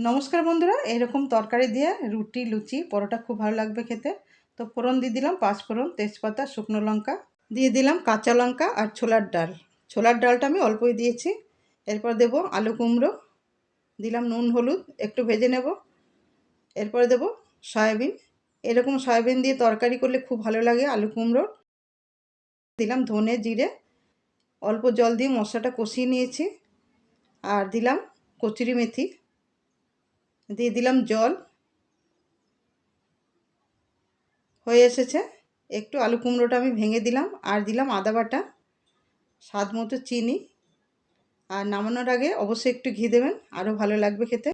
নমস্কার বন্ধুরা, এরকম তরকারি দিয়ে রুটি, লুচি, পরোটা খুব ভালো লাগবে খেতে। তো ফোড়ন দিয়ে দিলাম 5 ফোড়ন, তেজপাতা, শুকনো লঙ্কা, দিয়ে দিলাম কাঁচা লঙ্কা আর ছোলার ডাল। ছোলার ডালটা আমি অল্পই দিয়েছি। এরপর দেব আলু কুমড়ো, দিলাম নুন হলুদ, একটু ভেজে নেব। এরপরে দেব সয়াবিন। এরকম সয়াবিন দিয়ে তরকারি করলে খুব ভালো লাগে আলু কুমড়ো। দিলাম ধনে জিরে, অল্প জল দিয়ে মশলাটা কষিয়ে নিয়েছি। আর দিলাম কচুরি মেথি, দিয়ে দিলাম জল। হয়ে এসেছে। একটু আলু কুমড়োটা আমি ভেঙে দিলাম আর দিলাম আদা বাটা, স্বাদ মতো চিনি। আর নামানোর আগে অবশ্যই একটু ঘি দেবেন, আরও ভালো লাগবে খেতে।